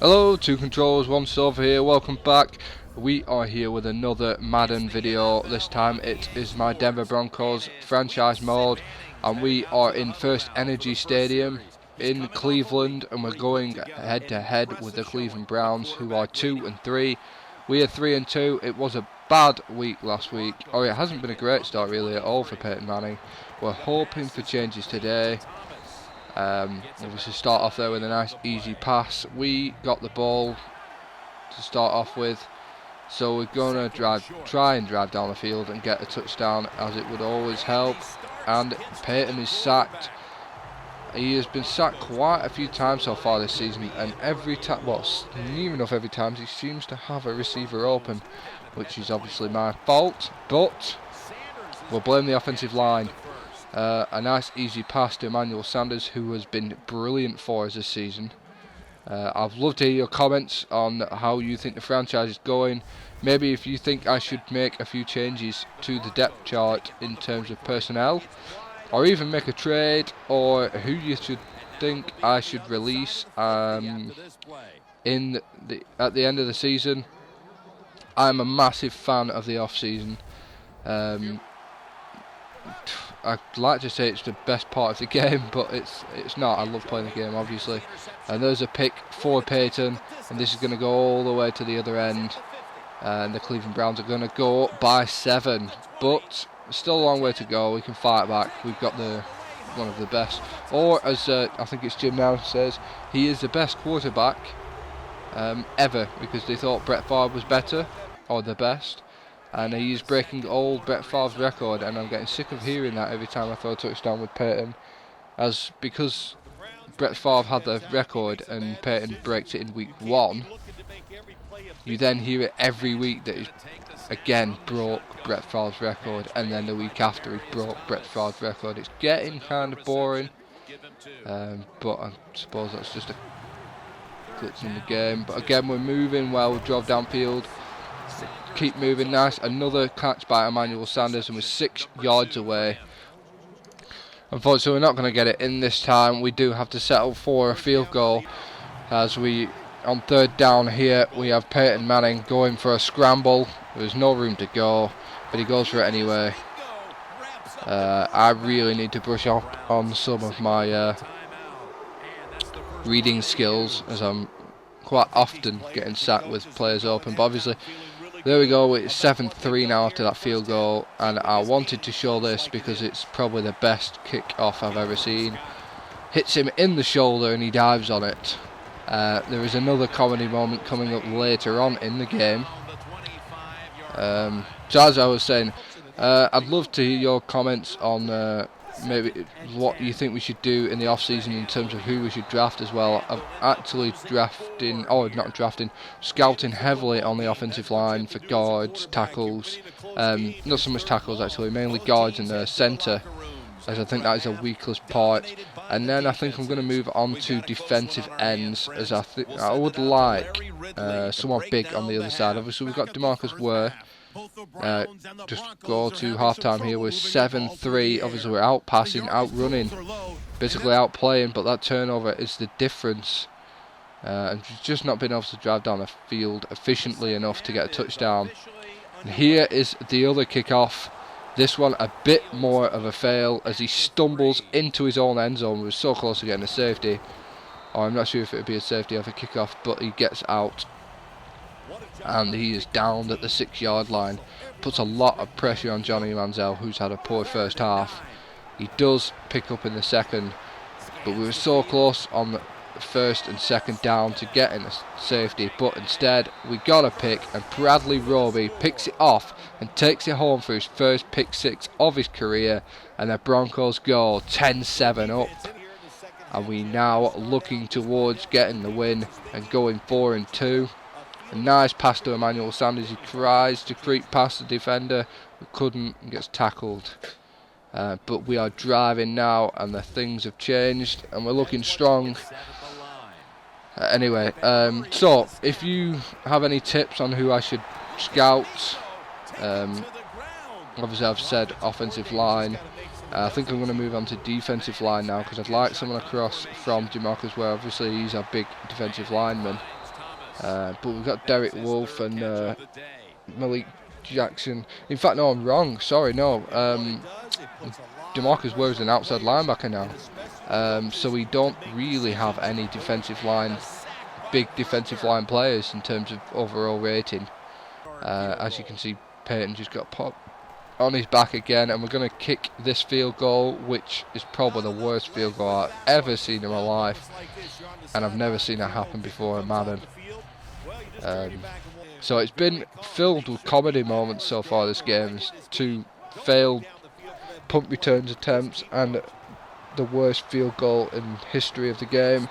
Hello, two controllers, one Silver here, welcome back. We are here with another Madden video. This time it is my Denver Broncos franchise mode, and we are in First Energy Stadium in Cleveland, and we're going head to head with the Cleveland Browns, who are 2-3. We are 3-2. It was a bad week last week, or it hasn't been a great start really at all for Peyton Manning. We're hoping for changes today. Obviously start off there with a nice easy pass. We got the ball to start off with, so we're going to try and drive down the field and get a touchdown, as it would always help. And Peyton is sacked. He has been sacked quite a few times so far this season, and every time, well, near enough every time, he seems to have a receiver open, which is obviously my fault, but we'll blame the offensive line. A nice easy pass to Emmanuel Sanders, who has been brilliant for us this season. I'd love to hear your comments on how you think the franchise is going. Maybe if you think I should make a few changes to the depth chart in terms of personnel, or even make a trade, or who you should think I should release at the end of the season. I'm a massive fan of the off season. I'd like to say it's the best part of the game, but it's not. I love playing the game, obviously. And there's a pick for Peyton, and this is going to go all the way to the other end. And the Cleveland Browns are going to go up by 7, but still a long way to go. We can fight back. We've got one of the best, or as I think it's Jim now says, he is the best quarterback ever, because they thought Brett Favre was better, or the best. And he's breaking old Brett Favre's record, and I'm getting sick of hearing that every time I throw a touchdown with Peyton, because Brett Favre had the record and Peyton breaks it in week 1. You then hear it every week that he again broke Brett Favre's record, and then the week after he broke Brett Favre's record. It's getting kind of boring, but I suppose that's just a glitch in the game. But again, we're moving well. We drove downfield. Keep moving, nice. Another catch by Emmanuel Sanders, and we're 6 yards away. Unfortunately, we're not going to get it in this time. We do have to settle for a field goal, as we, on third down here, we have Peyton Manning going for a scramble. There's no room to go, but he goes for it anyway. I really need to brush up on some of my reading skills, as I'm quite often getting sacked with players open, but obviously there we go. It's 7-3 now after that field goal, and I wanted to show this because it's probably the best kickoff I've ever seen. Hits him in the shoulder and he dives on it. There is another comedy moment coming up later on in the game. So as I was saying, I'd love to hear your comments on maybe what you think we should do in the off season in terms of who we should draft as well. I'm actually scouting heavily on the offensive line for guards, tackles, not so much tackles actually, mainly guards in the centre, as I think that is a weakest part. And then I think I'm going to move on to defensive ends, as I would like someone big on the other side. Obviously we've got DeMarcus Ware. Just go to halftime here with 7-3. Obviously we're out passing, outrunning, basically outplaying, but that turnover is the difference. And we've just not been able to drive down the field efficiently enough to get a touchdown. And here is the other kickoff. This one a bit more of a fail, as he stumbles into his own end zone. We were so close to getting a safety, or I'm not sure if it would be a safety or a kickoff, but he gets out. And he is downed at the 6-yard line. Puts a lot of pressure on Johnny Manziel, who's had a poor first half. He does pick up in the second, but we were so close on the first and second down to getting a safety, but instead we got a pick, and Bradley Roby picks it off and takes it home for his first pick 6 of his career, and the Broncos go 10-7 up, and we now looking towards getting the win and going 4-2. A nice pass to Emmanuel Sanders. He tries to creep past the defender, but couldn't, and gets tackled. But we are driving now, and the things have changed, and we're looking strong. Anyway, so if you have any tips on who I should scout, obviously I've said offensive line. I think I'm going to move on to defensive line now, because I'd like someone across from DeMarcus Ware. Obviously he's a big defensive lineman. But we've got Derek Wolfe and Malik Jackson. In fact, no, I'm wrong. Sorry, no. DeMarcus Ware's an outside linebacker now. So we don't really have any big defensive line players in terms of overall rating. As you can see, Peyton just got popped on his back again, and we're going to kick this field goal, which is probably the worst field goal I've ever seen in my life, and I've never seen it happen before in Madden. So it's been filled with comedy moments so far this game. It's 2 failed punt returns attempts and the worst field goal in history of the game.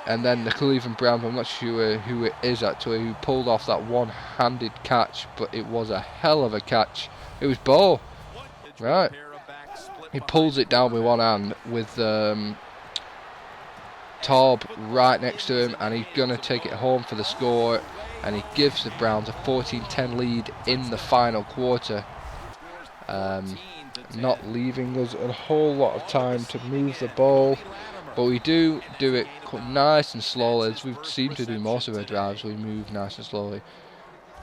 And then the Cleveland Browns, I'm not sure who it is actually, who pulled off that one-handed catch, but it was a hell of a catch. It was Bo. Right. He pulls it down with one hand with Taub right next to him, and he's going to take it home for the score, and he gives the Browns a 14-10 lead in the final quarter. Not leaving us a whole lot of time to move the ball, but we do it nice and slowly, as we seem to do most of our drives. We move nice and slowly,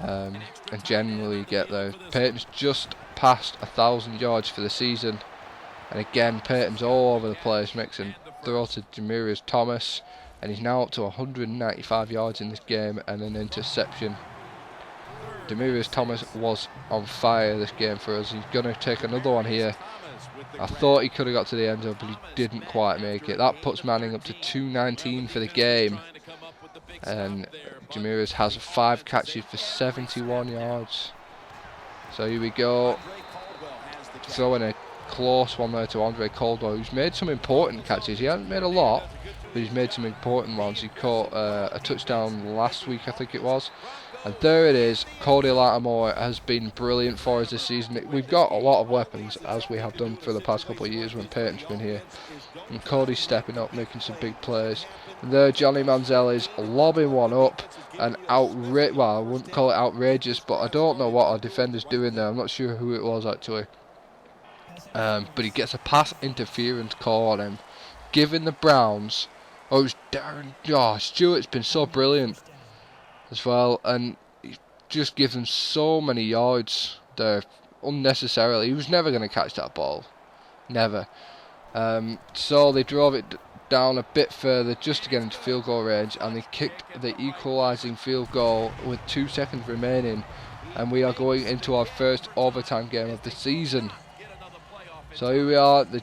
and generally get there. Peyton's just past 1,000 yards for the season, and again Peyton's all over the place, makes a throw to Demaryius Thomas, and he's now up to 195 yards in this game and an interception. Demaryius Thomas was on fire this game for us. He's going to take another one here. I thought he could have got to the end zone, but he didn't quite make it. That puts Manning up to 219 for the game. And Demaryius has 5 catches for 71 yards. So here we go. Throwing a close one there to Andre Caldwell, who's made some important catches. He hasn't made a lot, but he's made some important ones. He caught a touchdown last week, I think it was. And there it is. Cody Lattimore has been brilliant for us this season. We've got a lot of weapons, as we have done for the past couple of years when Peyton's been here. And Cody's stepping up, making some big plays. And there, Johnny Manziel is lobbing one up. And well, I wouldn't call it outrageous, but I don't know what our defender's doing there. I'm not sure who it was, actually. But he gets a pass interference call on him, giving the Browns... Oh, it was Darren... Oh, Stewart's been so brilliant as well, and he just gives them so many yards there unnecessarily. He was never going to catch that ball, never. So they drove it down a bit further just to get into field goal range, and they kicked the equalising field goal with 2 seconds remaining, and we are going into our first overtime game of the season. So here we are, the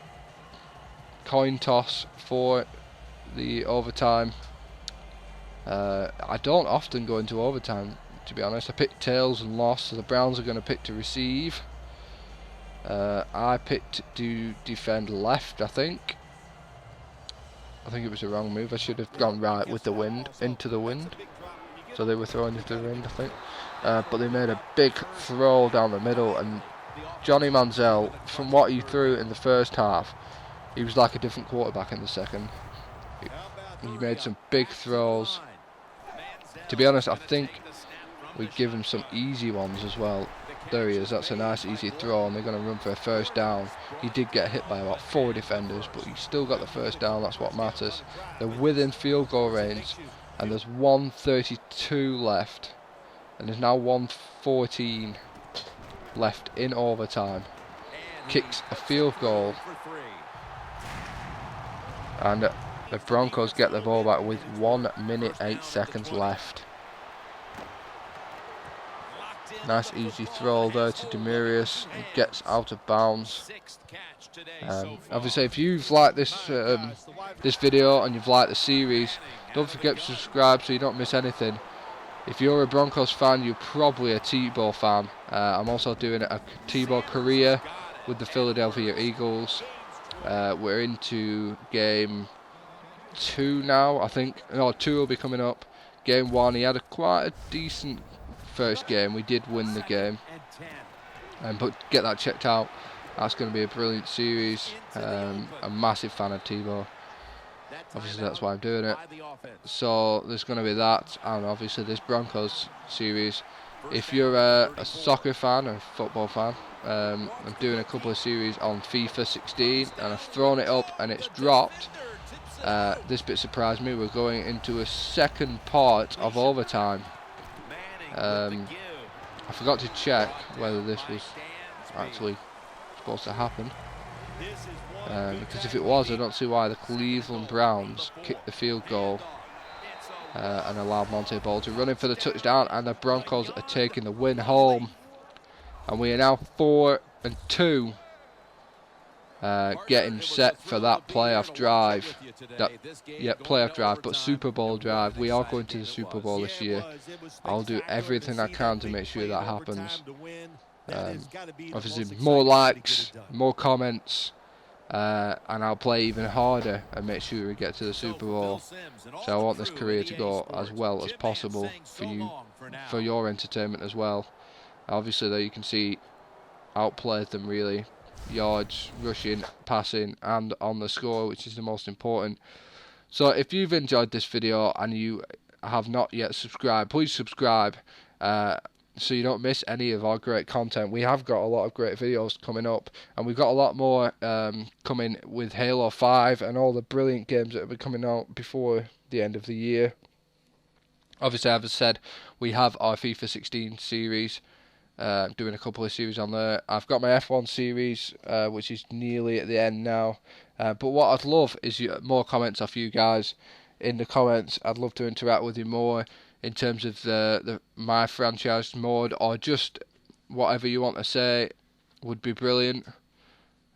coin toss for the overtime. I don't often go into overtime, to be honest. I picked tails and lost, so the Browns are going to pick to receive. I picked to defend left, I think. I think it was the wrong move. I should have gone right with the wind, into the wind. So they were throwing into the wind, I think. But they made a big throw down the middle, and Johnny Manziel, from what he threw in the first half, he was like a different quarterback in the second. He made some big throws. To be honest, I think we give him some easy ones as well. There he is, that's a nice easy throw, and they're going to run for a first down. He did get hit by about 4 defenders, but he still got the first down, that's what matters. They're within field goal range, and there's 1:32 left, and there's now 1:14 left in overtime. Kicks a field goal, and the Broncos get the ball back with 1 minute 8 seconds left. Nice easy throw there to Demaryius. He gets out of bounds. Obviously, if you've liked this this video and you've liked the series, don't forget to subscribe so you don't miss anything. If you're a Broncos fan, you're probably a Tebow fan. I'm also doing a Tebow career with the Philadelphia Eagles. We're into game 2 now, I think. No, 2 will be coming up. Game 1, he had quite a decent first game. We did win the game, but get that checked out. That's going to be a brilliant series. A massive fan of Tebow. Obviously, that's why I'm doing it. So there's going to be that, and obviously this Broncos series. If you're a soccer fan or a football fan, I'm doing a couple of series on FIFA 16, and I've thrown it up and it's dropped. This bit surprised me. We're going into a second part of overtime. I forgot to check whether this was actually supposed to happen. Because if it was, I don't see why the Cleveland Browns kicked the field goal and allowed Monte Ball to run in for the touchdown, and the Broncos are taking the win home. And we are now 4-2, getting set for that playoff drive. Playoff drive, but Super Bowl drive. We are going to the Super Bowl this year. I'll do everything I can to make sure that happens. Obviously, more likes, more comments, and I'll play even harder and make sure we get to the Super Bowl. So I want this career to go as well as possible for you, for your entertainment as well. Obviously, there you can see outplayed them really, yards, rushing, passing, and on the score, which is the most important. So if you've enjoyed this video and you have not yet subscribed, please subscribe so you don't miss any of our great content. We have got a lot of great videos coming up, and we've got a lot more coming with Halo 5 and all the brilliant games that will be coming out before the end of the year. Obviously, as I said, we have our FIFA 16 series, doing a couple of series on there. I've got my F1 series, which is nearly at the end now. But what I'd love is more comments off you guys in the comments. I'd love to interact with you more in terms of the my franchise mode, or just whatever you want to say would be brilliant.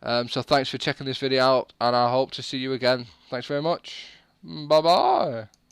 So thanks for checking this video out, and I hope to see you again. Thanks very much. Bye bye.